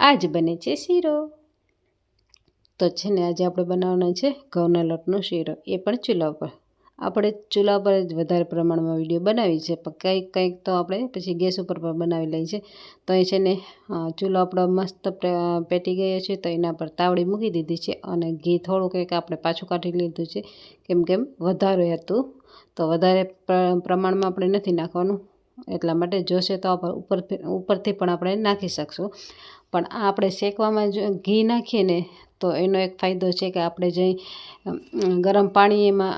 આજ બને છે શીરો। તો છે ને આજે આપણે બનાવવાનો છે ઘઉંના લોટનો શીરો, એ પણ ચૂલા ઉપર। આપણે ચૂલા પર જ વધારે પ્રમાણમાં વિડીયો બનાવી છે, પણ કંઈક તો આપણે પછી ગેસ ઉપર પણ બનાવી લઈએ છીએ। તો એ છે ને ચૂલો આપણો મસ્ત પેટી ગયો છે, તો એના પર તાવડી મૂકી દીધી છે અને ઘી થોડુંક એક આપણે પાછું કાઢી લીધું છે, કેમ વધારે હતું તો વધારે પ્રમાણમાં આપણે નથી નાખવાનું, એટલા માટે જોશે તો ઉપરથી પણ આપણે નાખી શકશું। પણ આ આપણે શેકવામાં જો ઘી નાખીએ ને તો એનો એક ફાયદો છે કે આપણે જે ગરમ પાણી એમાં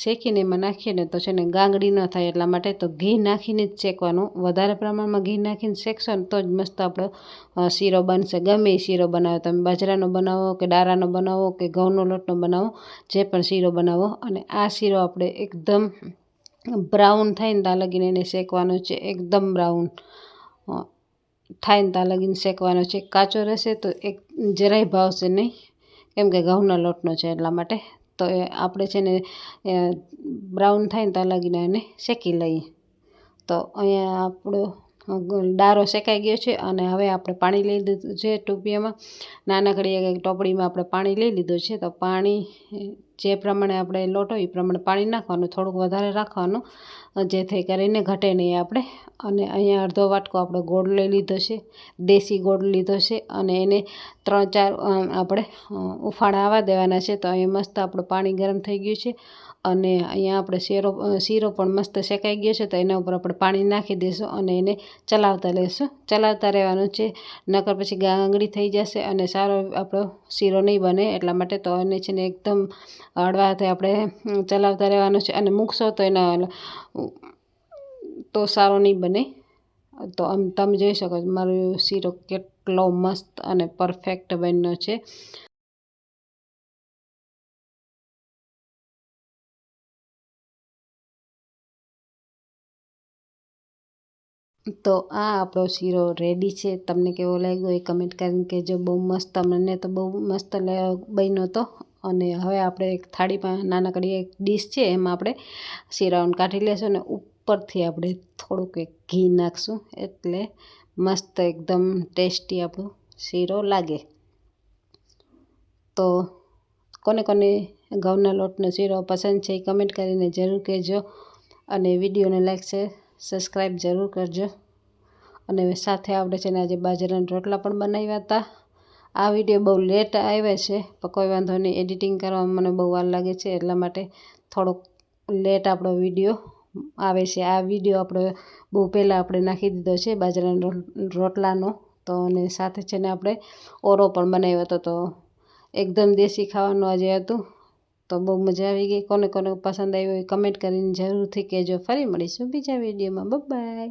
શેકીને એમાં નાખીએ ને તો છે ને ગાંગડી ન થાય, એટલા માટે તો ઘી નાખીને જ શેકવાનું। વધારે પ્રમાણમાં ઘી નાખીને શેકશો ને તો જ મસ્ત આપણો શીરો બનશે। ગમે એ શીરો બનાવો તમે, બાજરાનો બનાવો કે ડારાનો બનાવો કે ઘઉંનો લોટનો બનાવો, જે પણ શીરો બનાવો। અને આ શીરો આપણે એકદમ બ્રાઉન થાય ને ત્યાં લગીને એને શેકવાનો છે, એકદમ બ્રાઉન થાય ને ત્યાં લગીને શેકવાનો છે। કાચો રહેશે તો એક જરાય ભાવશે નહીં, કેમ કે ઘઉંના લોટનો છે એટલા માટે। તો એ આપણે છે ને બ્રાઉન થાય ને ત્યાં લગીને એને શેકી લઈએ। તો અહીંયા આપણો ડારો શેકાઈ ગયો છે અને હવે આપણે પાણી લઈ લીધું છે ટોપિયામાં, નાનકડી એક ટોપડીમાં આપણે પાણી લઈ લીધું છે। તો પાણી જે પ્રમાણે આપણે લોટ હોય એ પ્રમાણે પાણી નાખવાનું, થોડુંક વધારે રાખવાનું જેથી કરીને ઘટે નહીં આપણે। અને અહીંયા અડધો વાટકો આપણે ગોળ લઈ લીધો છે, દેશી ગોળ લીધો છે, અને એને 3-4 આપણે ઉફાળા આવવા દેવાના છે। તો અહીંયા મસ્ત આપણું પાણી ગરમ થઈ ગયું છે અને અહીંયા આપણે શીરો પણ મસ્ત શેકાઈ ગયો છે, તો એના ઉપર આપણે પાણી નાખી દઈશું અને એને ચલાવતા રહેશું, ચલાવતા રહેવાનું છે, નકર પછી ગાંગડી થઈ જશે અને સારો આપણો શીરો નહીં બને। એટલા માટે તો એને છે ને એકદમ હળવા હાથે આપણે ચલાવતા રહેવાનું છે, અને મૂકશો તો એના તો સારો નહીં બને। તો તમે જોઈ શકો છો મારો શીરો કેટલો મસ્ત અને પરફેક્ટ બન્યો છે। તો આ આપણો શીરો રેડી છે। તમને કેવો લાગ્યો એ કમેન્ટ કરીને કહેજો। બહુ મસ્ત, મને તો બહુ મસ્ત બન્યો હતો। અને હવે આપણે એક થાળીમાં નાનકડી એક ડીશ છે, એમાં આપણે શીરાઓને કાઢી લેશું અને ઉપરથી આપણે થોડુંક એક ઘી નાખશું, એટલે મસ્ત એકદમ ટેસ્ટી આપણો શીરો લાગે। તો કોને કોને ઘઉંના લોટનો શીરો પસંદ છે એ કમેન્ટ કરીને જરૂર કહેજો, અને વિડીયોને લાઈક છે, સબસ્ક્રાઈબ જરૂર કરજો। અને સાથે આપણે છે ને આજે બાજરાના રોટલા પણ બનાવ્યા હતા। આ વિડીયો બહુ લેટ આવ્યા છે, પણ કોઈ વાંધો નહીં, એડિટિંગ કરવામાં મને બહુ વાર લાગે છે, એટલા માટે થોડોક લેટ આપણો વિડીયો આવે છે। આ વિડીયો આપણે બહુ પહેલાં આપણે નાખી દીધો છે બાજરાના રોટલાનો। તો અને સાથે છે ને આપણે ઓરો પણ બનાવ્યો હતો, તો એકદમ દેશી ખાવાનું આજે હતું, તો બહુ મજા આવી ગઈ। કોને કોને પસંદ આવ્યો એ કમેન્ટ કરીને જરૂરથી કહેજો। ફરી મળીશું બીજા વિડીયોમાં, બાય બાય।